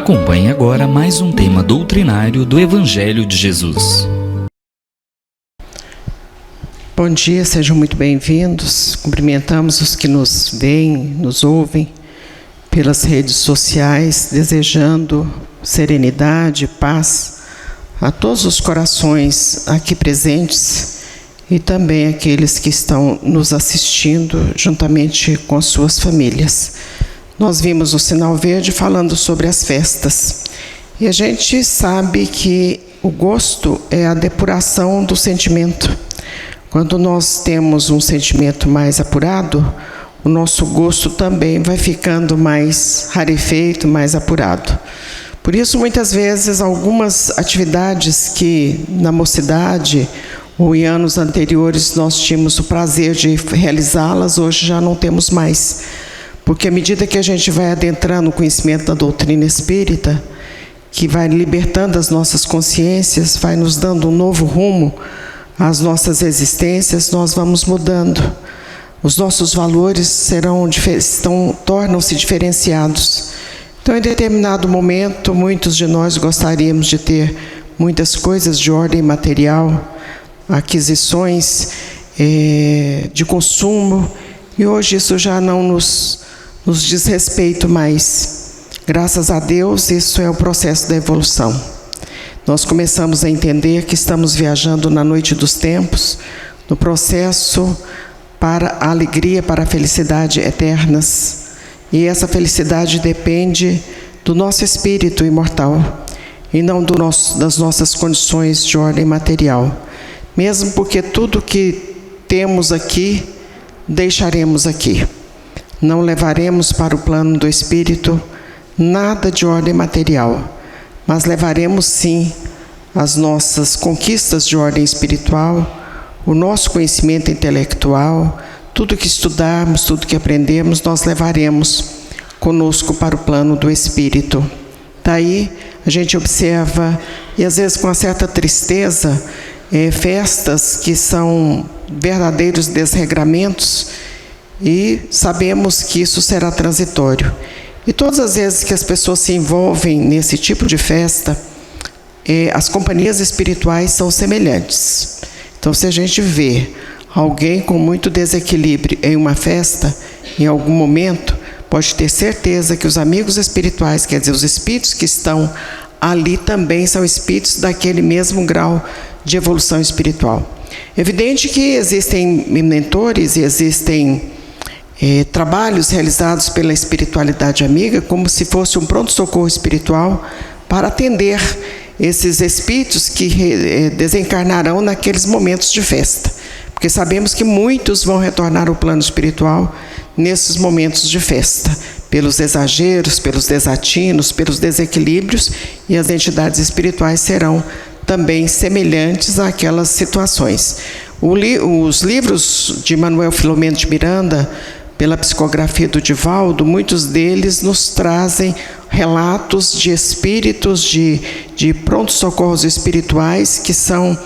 Acompanhe agora mais um tema doutrinário do Evangelho de Jesus. Bom dia, sejam muito bem-vindos. Cumprimentamos os que nos veem, nos ouvem pelas redes sociais, desejando serenidade, paz a todos os corações aqui presentes e também aqueles que estão nos assistindo juntamente com as suas famílias. Nós vimos o sinal verde falando sobre as festas. E a gente sabe que o gosto é a depuração do sentimento. Quando nós temos um sentimento mais apurado, o nosso gosto também vai ficando mais rarefeito, mais apurado. Por isso, muitas vezes, algumas atividades que na mocidade ou em anos anteriores nós tínhamos o prazer de realizá-las, hoje já não temos mais. Porque à medida que a gente vai adentrando o conhecimento da doutrina espírita, que vai libertando as nossas consciências, vai nos dando um novo rumo às nossas existências, nós vamos mudando. Os nossos valores tornam-se diferenciados. Então, em determinado momento, muitos de nós gostaríamos de ter muitas coisas de ordem material, aquisições de consumo, e hoje isso já não nos diz respeito mais. Graças a Deus, isso é o processo da evolução. Nós começamos a entender que estamos viajando na noite dos tempos, no processo para a alegria, para a felicidade eternas. E essa felicidade depende do nosso espírito imortal e não das nossas condições de ordem material. Mesmo porque tudo que temos aqui, deixaremos aqui. Não levaremos para o plano do espírito nada de ordem material, mas levaremos sim as nossas conquistas de ordem espiritual, o nosso conhecimento intelectual, tudo que estudarmos, tudo que aprendemos, nós levaremos conosco para o plano do espírito. Daí a gente observa, e às vezes com uma certa tristeza, festas que são verdadeiros desregramentos, e sabemos que isso será transitório. E todas as vezes que as pessoas se envolvem nesse tipo de festa, as companhias espirituais são semelhantes. Então, se a gente vê alguém com muito desequilíbrio em uma festa, em algum momento, pode ter certeza que os amigos espirituais, quer dizer, os espíritos que estão ali também são espíritos daquele mesmo grau de evolução espiritual. Evidente que existem mentores e existem trabalhos realizados pela espiritualidade amiga, como se fosse um pronto-socorro espiritual para atender esses espíritos que desencarnarão naqueles momentos de festa. Porque sabemos que muitos vão retornar ao plano espiritual nesses momentos de festa, pelos exageros, pelos desatinos, pelos desequilíbrios, e as entidades espirituais serão também semelhantes àquelas situações. Os livros de Manuel Filomeno de Miranda, pela psicografia do Divaldo, muitos deles nos trazem relatos de espíritos, de pronto-socorros espirituais que são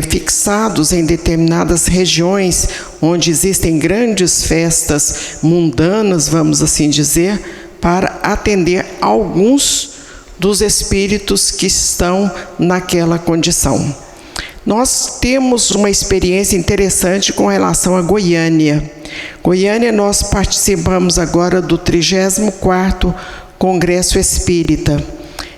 fixados em determinadas regiões onde existem grandes festas mundanas, vamos assim dizer, para atender alguns dos espíritos que estão naquela condição. Nós temos uma experiência interessante com relação a Goiânia. Goiânia, nós participamos agora do 34º Congresso Espírita.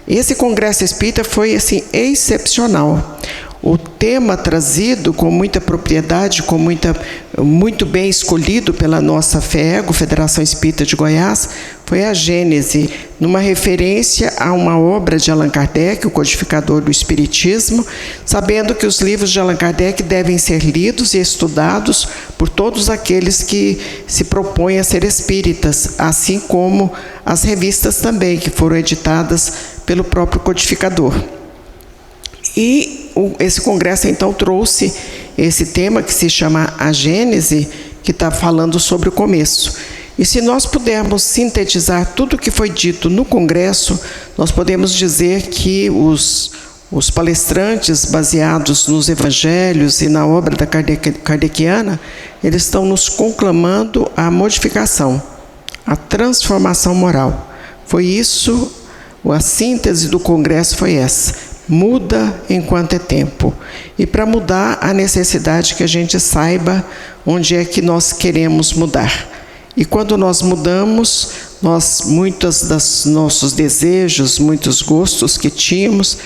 Esse Congresso Espírita foi, assim, excepcional. O tema trazido com muita propriedade, muito bem escolhido pela nossa FEGO, Federação Espírita de Goiás, foi a Gênese, numa referência a uma obra de Allan Kardec, o codificador do Espiritismo, sabendo que os livros de Allan Kardec devem ser lidos e estudados por todos aqueles que se propõem a ser espíritas, assim como as revistas também, que foram editadas pelo próprio codificador. E esse congresso, então, trouxe esse tema que se chama A Gênese, que está falando sobre o começo. E se nós pudermos sintetizar tudo o que foi dito no congresso, nós podemos dizer que os palestrantes baseados nos evangelhos e na obra da kardeciana, eles estão nos conclamando a modificação, a transformação moral. Foi isso A síntese do congresso foi essa: muda enquanto é tempo. E para mudar, há necessidade que a gente saiba onde é que nós queremos mudar. E quando nós mudamos, muitos dos nossos desejos, muitos gostos que tínhamos,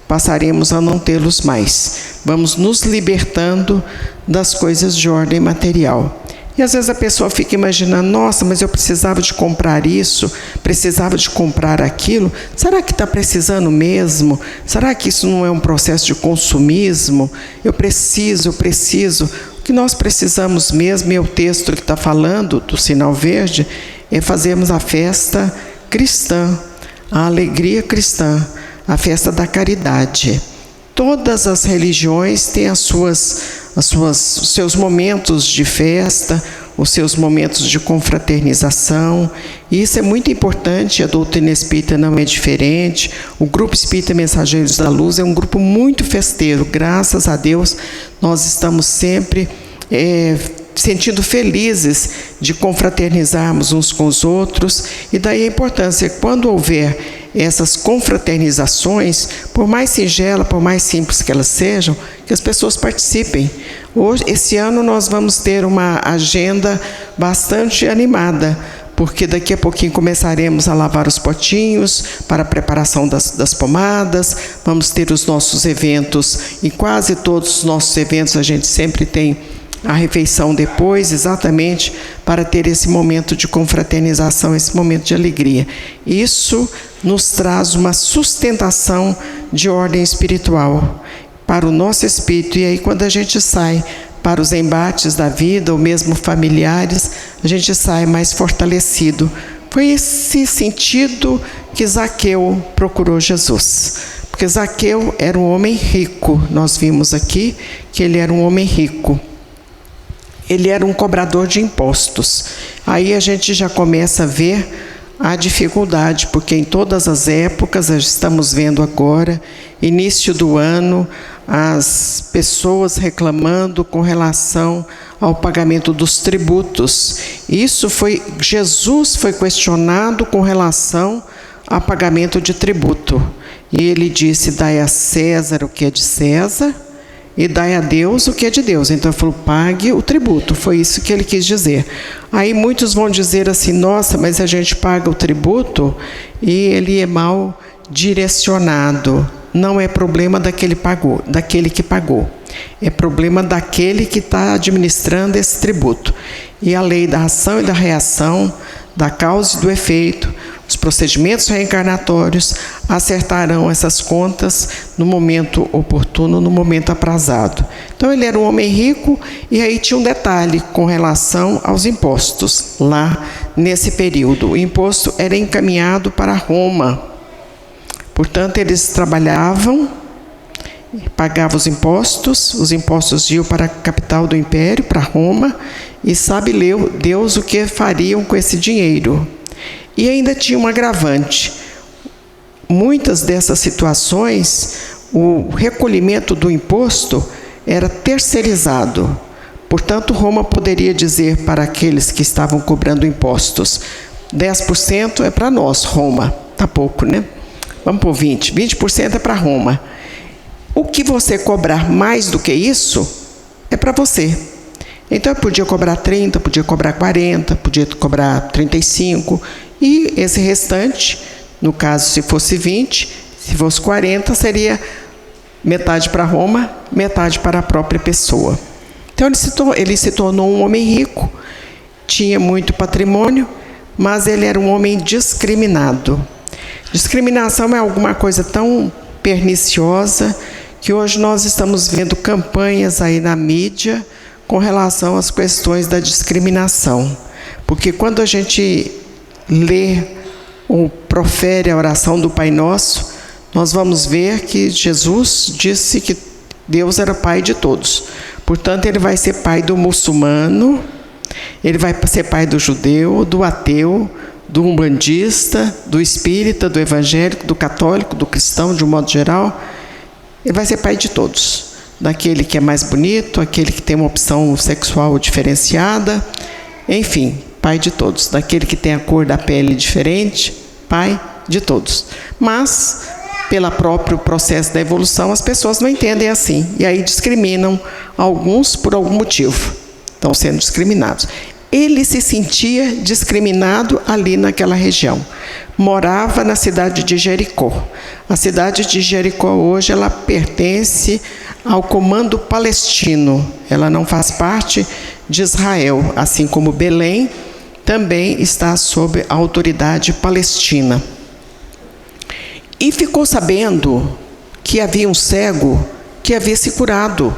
passaremos a não tê-los mais. Vamos nos libertando das coisas de ordem material. E às vezes a pessoa fica imaginando: nossa, mas eu precisava de comprar isso, precisava de comprar aquilo. Será que está precisando mesmo? Será que isso não é um processo de consumismo? Eu preciso. O que nós precisamos mesmo, e o texto que está falando do sinal verde, é fazermos a festa cristã, a alegria cristã, a festa da caridade. Todas as religiões têm os seus momentos de festa, os seus momentos de confraternização, e isso é muito importante. A doutrina espírita não é diferente. O Grupo Espírita Mensageiros da Luz é um grupo muito festeiro. Graças a Deus, nós estamos sempre sentindo felizes de confraternizarmos uns com os outros, e daí a importância, quando houver essas confraternizações, por mais singela, por mais simples que elas sejam, que as pessoas participem. Esse ano nós vamos ter uma agenda bastante animada, porque daqui a pouquinho começaremos a lavar os potinhos para a preparação das pomadas. Vamos ter os nossos eventos, e quase todos os nossos eventos a gente sempre tem a refeição depois, exatamente para ter esse momento de confraternização, esse momento de alegria. Isso nos traz uma sustentação de ordem espiritual para o nosso espírito. E aí, quando a gente sai para os embates da vida, ou mesmo familiares, a gente sai mais fortalecido. Foi esse sentido que Zaqueu procurou Jesus. Porque Zaqueu era um homem rico. Nós vimos aqui que ele era um homem rico. Ele era um cobrador de impostos. Aí a gente já começa a ver a dificuldade, porque em todas as épocas, estamos vendo agora, início do ano, as pessoas reclamando com relação ao pagamento dos tributos. Jesus foi questionado com relação ao pagamento de tributo. E ele disse: dai a César o que é de César, e dai a Deus o que é de Deus. Então ele falou: pague o tributo. Foi isso que ele quis dizer. Aí muitos vão dizer assim: nossa, mas a gente paga o tributo e ele é mal direcionado. Não é problema daquele que pagou. É problema daquele que está administrando esse tributo. E a lei da ação e da reação, da causa e do efeito, os procedimentos reencarnatórios acertarão essas contas no momento oportuno, no momento aprazado. Então ele era um homem rico, e aí tinha um detalhe com relação aos impostos. Lá nesse período, o imposto era encaminhado para Roma. Portanto, eles trabalhavam, pagavam os impostos iam para a capital do império, para Roma, e sabe Deus o que fariam com esse dinheiro. E ainda tinha um agravante: muitas dessas situações, o recolhimento do imposto era terceirizado. Portanto, Roma poderia dizer para aqueles que estavam cobrando impostos: 10% é para nós, Roma. Está pouco, né? Vamos por 20%. 20% é para Roma. O que você cobrar mais do que isso é para você. Então, eu podia cobrar 30%, podia cobrar 40%, podia cobrar 35%. E esse restante, no caso, se fosse 20%, se fosse 40%, seria metade para Roma, metade para a própria pessoa. Então, ele se tornou um homem rico, tinha muito patrimônio, mas ele era um homem discriminado. Discriminação é alguma coisa tão perniciosa que hoje nós estamos vendo campanhas aí na mídia com relação às questões da discriminação. Porque quando a gente lê ou profere a oração do Pai Nosso, nós vamos ver que Jesus disse que Deus era Pai de todos. Portanto, ele vai ser pai do muçulmano, ele vai ser pai do judeu, do ateu, do umbandista, do espírita, do evangélico, do católico, do cristão, de um modo geral. Ele vai ser pai de todos. Daquele que é mais bonito, aquele que tem uma opção sexual diferenciada, enfim, pai de todos. Daquele que tem a cor da pele diferente, pai de todos. Mas, pelo próprio processo da evolução, as pessoas não entendem assim. E aí discriminam alguns por algum motivo. Estão sendo discriminados. Ele se sentia discriminado ali naquela região. Morava na cidade de Jericó. A cidade de Jericó hoje ela pertence ao comando palestino. Ela não faz parte de Israel, assim como Belém também está sob a autoridade palestina. E ficou sabendo que havia um cego que havia se curado.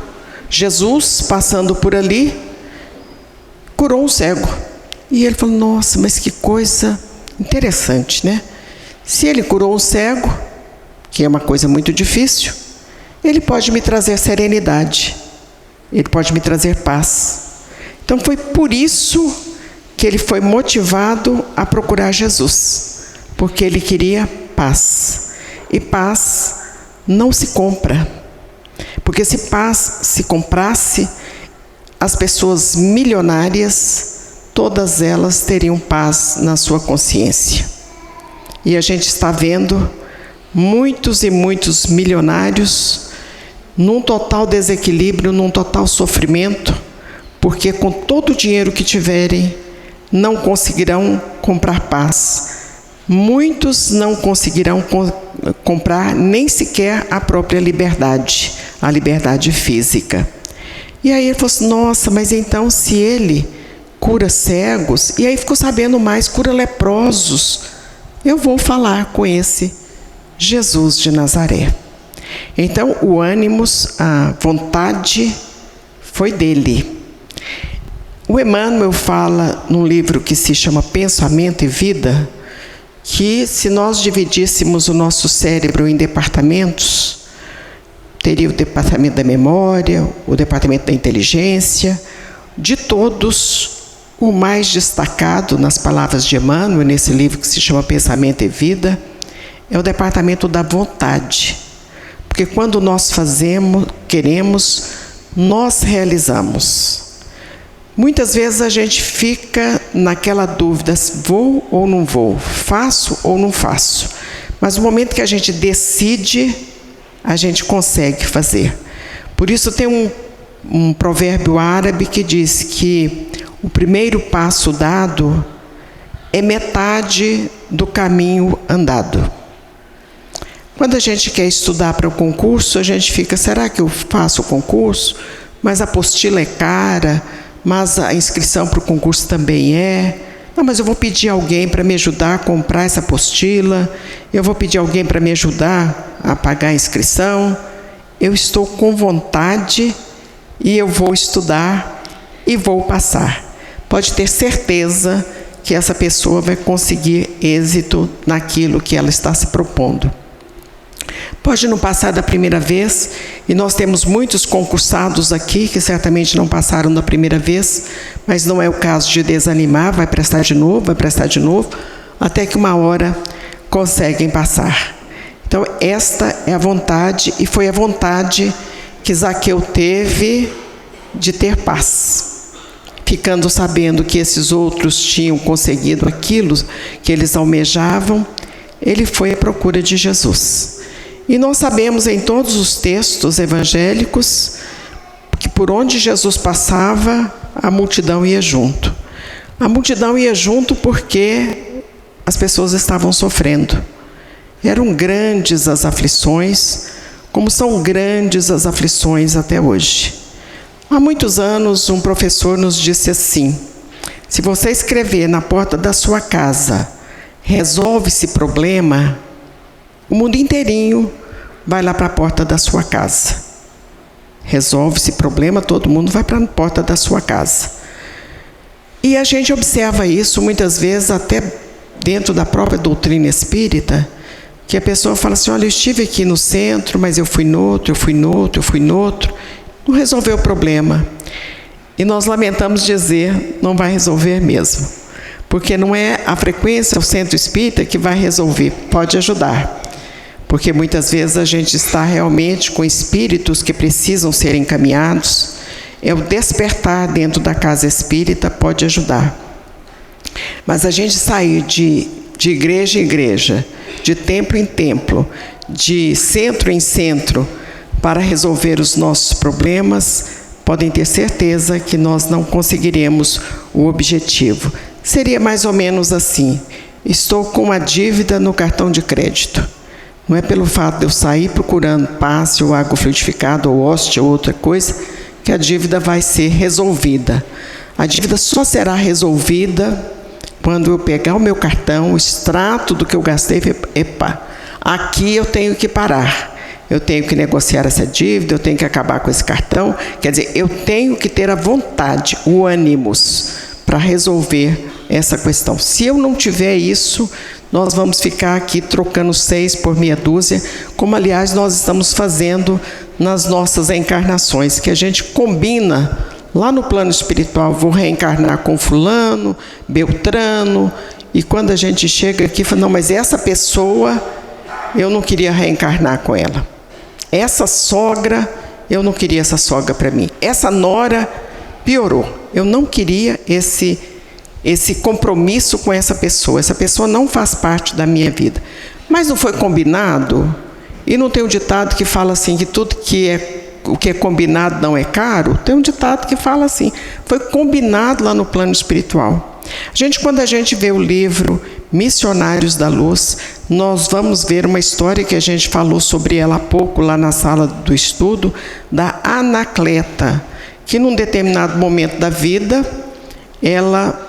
Jesus, passando por ali, curou um cego. E ele falou, nossa, mas que coisa interessante, né? Se ele curou um cego, que é uma coisa muito difícil, ele pode me trazer serenidade, ele pode me trazer paz. Então foi por isso que ele foi motivado a procurar Jesus, porque ele queria paz. E paz não se compra, porque se paz se comprasse, as pessoas milionárias, todas elas teriam paz na sua consciência. E a gente está vendo muitos e muitos milionários num total desequilíbrio, num total sofrimento, porque com todo o dinheiro que tiverem, não conseguirão comprar paz. Muitos não conseguirão comprar nem sequer a própria liberdade, a liberdade física. E aí ele falou assim, nossa, mas então se ele cura cegos, e aí ficou sabendo mais, cura leprosos, eu vou falar com esse Jesus de Nazaré. Então o ânimos, a vontade foi dele. O Emmanuel fala num livro que se chama Pensamento e Vida, que se nós dividíssemos o nosso cérebro em departamentos, teria o departamento da memória, o departamento da inteligência. De todos, o mais destacado, nas palavras de Emmanuel, nesse livro que se chama Pensamento e Vida, é o departamento da vontade. Porque quando nós fazemos, queremos, nós realizamos. Muitas vezes a gente fica naquela dúvida, vou ou não vou, faço ou não faço. Mas no momento que a gente decide, a gente consegue fazer. Por isso tem um provérbio árabe que diz que o primeiro passo dado é metade do caminho andado. Quando a gente quer estudar para o concurso, a gente fica, será que eu faço o concurso? Mas a apostila é cara, mas a inscrição para o concurso também é. Não, mas eu vou pedir alguém para me ajudar a comprar essa apostila, eu vou pedir alguém para me ajudar a pagar a inscrição. Eu estou com vontade e eu vou estudar e vou passar. Pode ter certeza que essa pessoa vai conseguir êxito naquilo que ela está se propondo. Pode não passar da primeira vez, e nós temos muitos concursados aqui que certamente não passaram da primeira vez, mas não é o caso de desanimar, vai prestar de novo, até que uma hora conseguem passar. Então esta é a vontade, e foi a vontade que Zaqueu teve de ter paz. Ficando sabendo que esses outros tinham conseguido aquilo que eles almejavam, ele foi à procura de Jesus. E nós sabemos em todos os textos evangélicos que por onde Jesus passava, a multidão ia junto. A multidão ia junto porque as pessoas estavam sofrendo. Eram grandes as aflições, como são grandes as aflições até hoje. Há muitos anos, um professor nos disse assim, se você escrever na porta da sua casa, resolve esse problema, o mundo inteirinho vai lá para a porta da sua casa. Resolve esse problema, todo mundo vai para a porta da sua casa. E a gente observa isso muitas vezes até dentro da própria doutrina espírita, que a pessoa fala assim, olha, eu estive aqui no centro, mas eu fui no outro, não resolveu o problema. E nós lamentamos dizer, não vai resolver mesmo. Porque não é a frequência, o centro espírita que vai resolver, pode ajudar. Porque muitas vezes a gente está realmente com espíritos que precisam ser encaminhados. É o despertar dentro da casa espírita pode ajudar. Mas a gente sair de igreja em igreja, de templo em templo, de centro em centro, para resolver os nossos problemas, podem ter certeza que nós não conseguiremos o objetivo. Seria mais ou menos assim: estou com uma dívida no cartão de crédito. Não é pelo fato de eu sair procurando passe ou água fluidificada ou hóstia ou outra coisa que a dívida vai ser resolvida. A dívida só será resolvida quando eu pegar o meu cartão, o extrato do que eu gastei, epa, aqui eu tenho que parar. Eu tenho que negociar essa dívida, eu tenho que acabar com esse cartão. Quer dizer, eu tenho que ter a vontade, o ânimos para resolver essa questão. Se eu não tiver isso, nós vamos ficar aqui trocando 6 por meia dúzia, como aliás nós estamos fazendo nas nossas encarnações, que a gente combina lá no plano espiritual. Vou reencarnar com fulano, beltrano, e quando a gente chega aqui, fala, não, mas essa pessoa, eu não queria reencarnar com ela. Essa sogra, eu não queria essa sogra para mim. Essa nora, piorou. Eu não queria esse compromisso com essa pessoa não faz parte da minha vida. Mas não foi combinado? E não tem um ditado que fala assim, que tudo o que é combinado não é caro? Tem um ditado que fala assim, foi combinado lá no plano espiritual. Quando a gente vê o livro Missionários da Luz, nós vamos ver uma história que a gente falou sobre ela há pouco, lá na sala do estudo, da Anacleta, que num determinado momento da vida, ela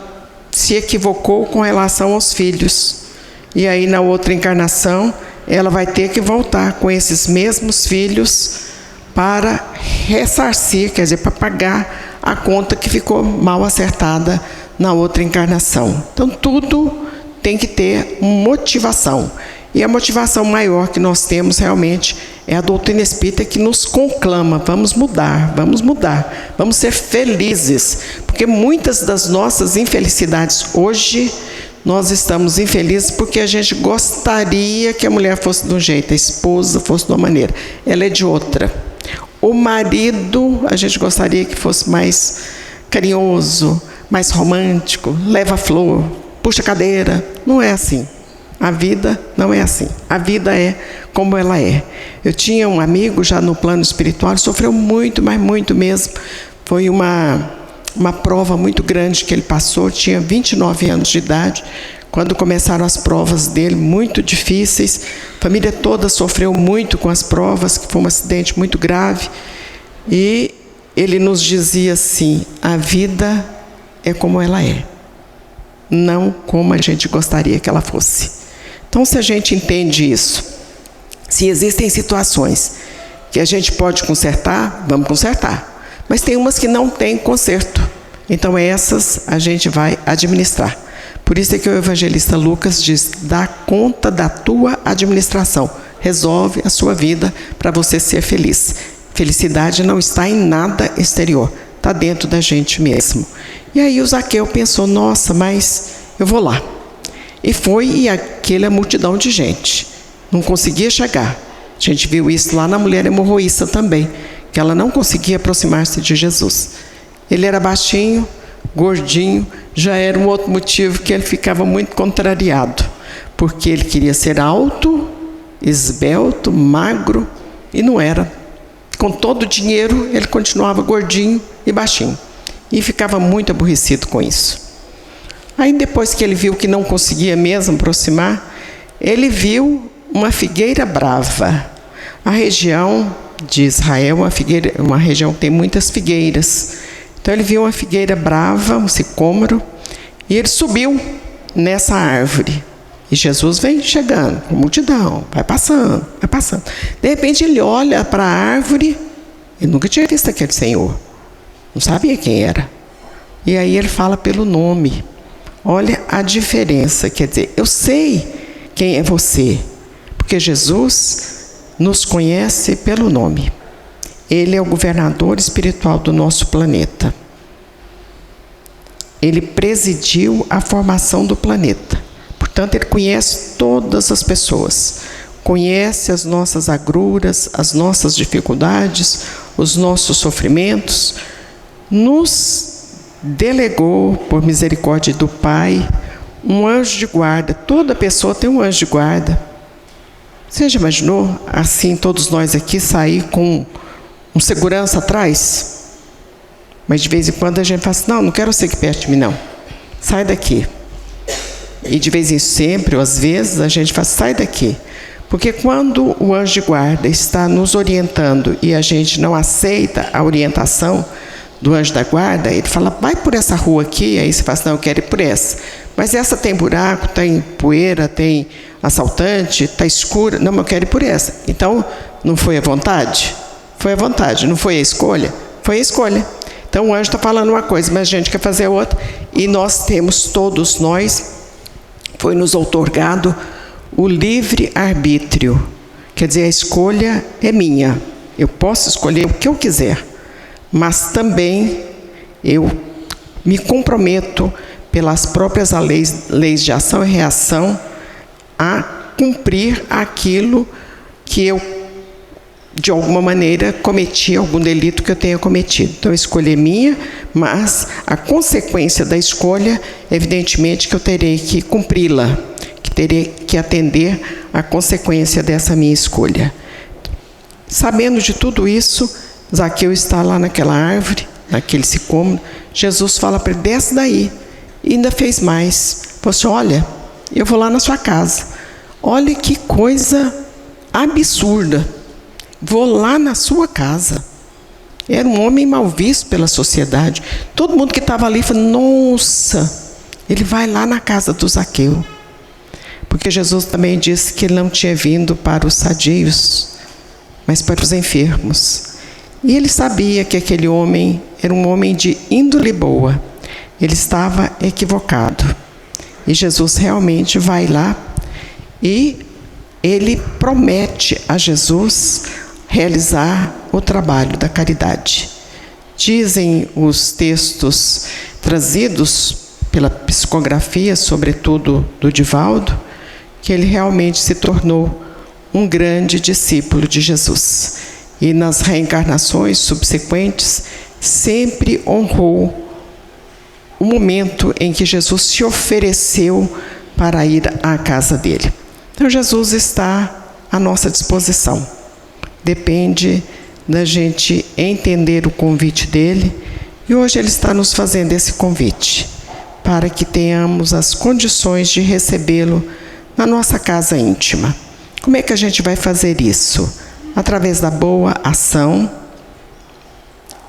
se equivocou com relação aos filhos. E aí, na outra encarnação, ela vai ter que voltar com esses mesmos filhos para ressarcir, quer dizer, para pagar a conta que ficou mal acertada na outra encarnação. Então, tudo tem que ter motivação. E a motivação maior que nós temos realmente é a doutrina espírita, que nos conclama: vamos mudar, vamos ser felizes. Porque muitas das nossas infelicidades hoje, nós estamos infelizes porque a gente gostaria que a mulher fosse de um jeito, a esposa fosse de uma maneira, ela é de outra. O marido, a gente gostaria que fosse mais carinhoso, mais romântico, leva flor, puxa cadeira. Não é assim. A vida não é assim. A vida é como ela é. Eu tinha um amigo já no plano espiritual, sofreu muito, mas muito mesmo. Foi uma prova muito grande que ele passou, tinha 29 anos de idade, quando começaram as provas dele, muito difíceis. A família toda sofreu muito com as provas, que foi um acidente muito grave. E ele nos dizia assim: a vida é como ela é, não como a gente gostaria que ela fosse. Então, se a gente entende isso, se existem situações que a gente pode consertar, vamos consertar. Mas tem umas que não tem conserto. Então, essas a gente vai administrar. Por isso é que o evangelista Lucas diz: dá conta da tua administração. Resolve a sua vida para você ser feliz. Felicidade não está em nada exterior, está dentro da gente mesmo. E aí o Zaqueu pensou: nossa, mas eu vou lá. E foi, e aquela multidão de gente. Não conseguia chegar. A gente viu isso lá na mulher hemorroísta também, que ela não conseguia aproximar-se de Jesus. Ele era baixinho, gordinho, já era um outro motivo que ele ficava muito contrariado, porque ele queria ser alto, esbelto, magro, e não era. Com todo o dinheiro, ele continuava gordinho e baixinho, e ficava muito aborrecido com isso. Aí, depois que ele viu que não conseguia mesmo aproximar, ele viu uma figueira brava. A região de Israel é uma região que tem muitas figueiras. Então, ele viu uma figueira brava, um sicômoro, e ele subiu nessa árvore. E Jesus vem chegando, com multidão, vai passando, vai passando. De repente, ele olha para a árvore, ele nunca tinha visto aquele senhor, não sabia quem era. E aí ele fala pelo nome. Olha a diferença, quer dizer, eu sei quem é você, porque Jesus nos conhece pelo nome. Ele é o governador espiritual do nosso planeta. Ele presidiu a formação do planeta. Portanto, ele conhece todas as pessoas. Conhece as nossas agruras, as nossas dificuldades, os nossos sofrimentos. Nos delegou, por misericórdia do Pai, um anjo de guarda. Toda pessoa tem um anjo de guarda. Você já imaginou, assim, todos nós aqui sair com um segurança atrás? Mas de vez em quando a gente fala assim, não quero você aqui perto de mim, não. Sai daqui. E de vez em sempre, ou às vezes, a gente fala, sai daqui. Porque quando o anjo de guarda está nos orientando e a gente não aceita a orientação do anjo da guarda, ele fala, vai por essa rua aqui, aí você fala assim, não, eu quero ir por essa. Mas essa tem buraco, tem poeira, tem assaltante, está escura. Não, mas eu quero ir por essa. Então, não foi a vontade? Foi a vontade. Não foi a escolha? Foi a escolha. Então, o anjo está falando uma coisa, mas a gente quer fazer outra. E nós temos, todos nós, foi nos outorgado o livre-arbítrio. Quer dizer, a escolha é minha. Eu posso escolher o que eu quiser. Mas também eu me comprometo pelas próprias leis de ação e reação a cumprir aquilo que eu, de alguma maneira, cometi, algum delito que eu tenha cometido. Então, a escolha é minha, mas a consequência da escolha, evidentemente, que eu terei que cumpri-la, que terei que atender à consequência dessa minha escolha. Sabendo de tudo isso, Zaqueu está lá naquela árvore, naquele sicômoro. Jesus fala para ele, desce daí. E ainda fez mais. Falou assim, olha, eu vou lá na sua casa. Olha que coisa absurda. Vou lá na sua casa. Era um homem mal visto pela sociedade. Todo mundo que estava ali falou, nossa, ele vai lá na casa do Zaqueu. Porque Jesus também disse que ele não tinha vindo para os sadios, mas para os enfermos. E ele sabia que aquele homem era um homem de índole boa. Ele estava equivocado. E Jesus realmente vai lá e ele promete a Jesus realizar o trabalho da caridade. Dizem os textos trazidos pela psicografia, sobretudo do Divaldo, que ele realmente se tornou um grande discípulo de Jesus. E nas reencarnações subsequentes, sempre honrou o momento em que Jesus se ofereceu para ir à casa dele. Então, Jesus está à nossa disposição. Depende da gente entender o convite dele. E hoje ele está nos fazendo esse convite, para que tenhamos as condições de recebê-lo na nossa casa íntima. Como é que a gente vai fazer isso? Através da boa ação.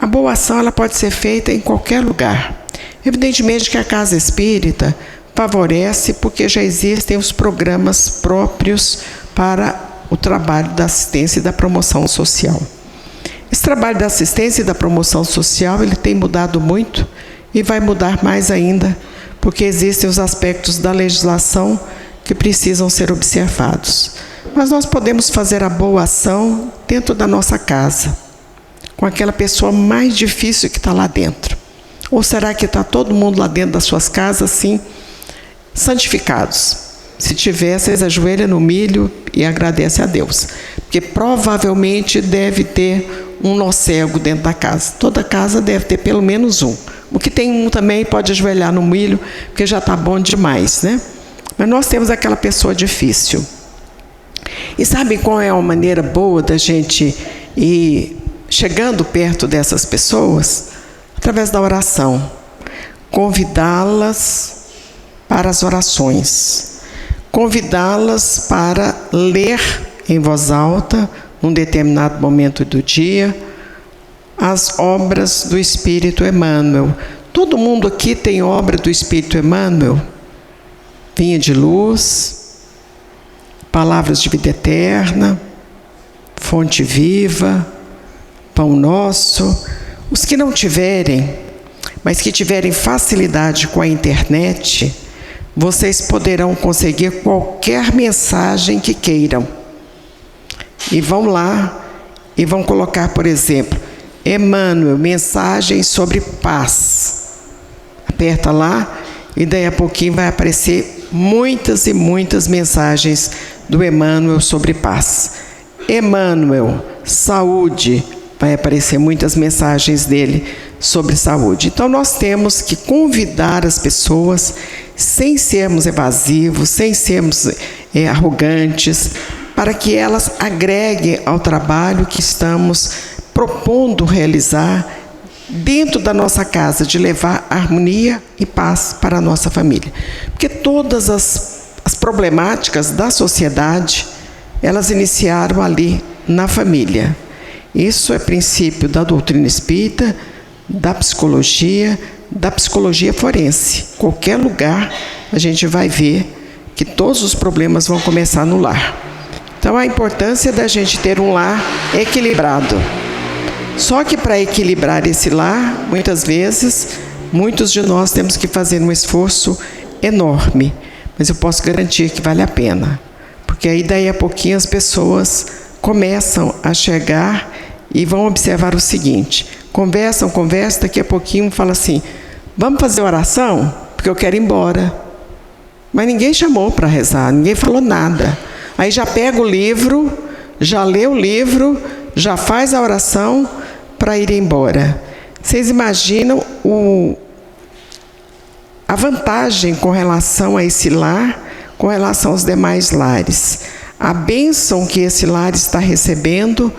A boa ação ela pode ser feita em qualquer lugar. Evidentemente que a casa espírita favorece porque já existem os programas próprios para o trabalho da assistência e da promoção social. Esse trabalho da assistência e da promoção social ele tem mudado muito e vai mudar mais ainda, porque existem os aspectos da legislação que precisam ser observados. Mas nós podemos fazer a boa ação dentro da nossa casa, com aquela pessoa mais difícil que está lá dentro. Ou será que está todo mundo lá dentro das suas casas, assim, santificados? Se tiver, vocês ajoelham no milho e agradecem a Deus. Porque provavelmente deve ter um nó cego dentro da casa. Toda casa deve ter pelo menos um. O que tem um também pode ajoelhar no milho, porque já está bom demais, né? Mas nós temos aquela pessoa difícil. E sabe qual é a maneira boa da gente ir chegando perto dessas pessoas? Através da oração. Convidá-las para as orações. Convidá-las para ler em voz alta, num determinado momento do dia, as obras do Espírito Emmanuel. Todo mundo aqui tem obra do Espírito Emmanuel? Vinha de Luz, Palavras de Vida Eterna, Fonte Viva, Pão Nosso. Os que não tiverem, mas que tiverem facilidade com a internet, vocês poderão conseguir qualquer mensagem que queiram. E vão lá e vão colocar, por exemplo, Emmanuel, mensagem sobre paz. Aperta lá e daí a pouquinho vai aparecer muitas e muitas mensagens do Emmanuel sobre paz. Emmanuel, saúde, vai aparecer muitas mensagens dele sobre saúde. Então nós temos que convidar as pessoas, sem sermos evasivos, sem sermos arrogantes, para que elas agreguem ao trabalho que estamos propondo realizar dentro da nossa casa, de levar harmonia e paz para a nossa família. Porque todas as problemáticas da sociedade, elas iniciaram ali na família. Isso é princípio da doutrina espírita, da psicologia forense. Qualquer lugar a gente vai ver que todos os problemas vão começar no lar. Então, a importância da gente ter um lar equilibrado. Só que para equilibrar esse lar, muitas vezes, muitos de nós temos que fazer um esforço enorme. Mas eu posso garantir que vale a pena. Porque aí, daí a pouquinho, as pessoas começam a chegar e vão observar o seguinte: conversam, daqui a pouquinho fala assim: vamos fazer oração? Porque eu quero ir embora. Mas ninguém chamou para rezar, ninguém falou nada. Aí já pega o livro, já lê o livro, já faz a oração para ir embora. Vocês imaginam a vantagem com relação a esse lar, com relação aos demais lares. A bênção que esse lar está recebendo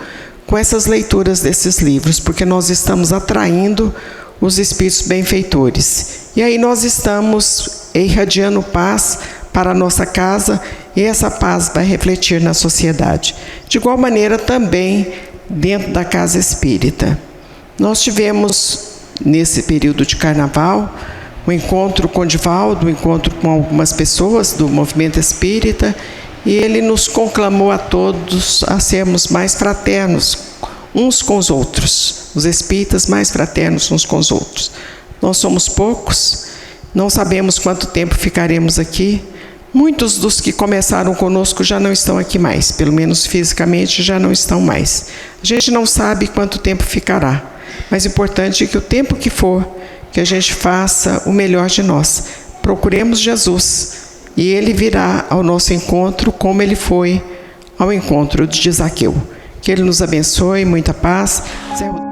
com essas leituras desses livros, porque nós estamos atraindo os espíritos benfeitores. E aí nós estamos irradiando paz para a nossa casa, e essa paz vai refletir na sociedade. De igual maneira também dentro da casa espírita. Nós tivemos, nesse período de carnaval, um encontro com o Divaldo, um encontro com algumas pessoas do movimento espírita, e ele nos conclamou a todos a sermos mais fraternos uns com os outros, os espíritas mais fraternos uns com os outros. Nós somos poucos, não sabemos quanto tempo ficaremos aqui. Muitos dos que começaram conosco já não estão aqui mais, pelo menos fisicamente já não estão mais. A gente não sabe quanto tempo ficará, mas o importante é que o tempo que for, que a gente faça o melhor de nós. Procuremos Jesus e Ele virá ao nosso encontro como Ele foi ao encontro de Zaqueu. Que Ele nos abençoe, muita paz. Zé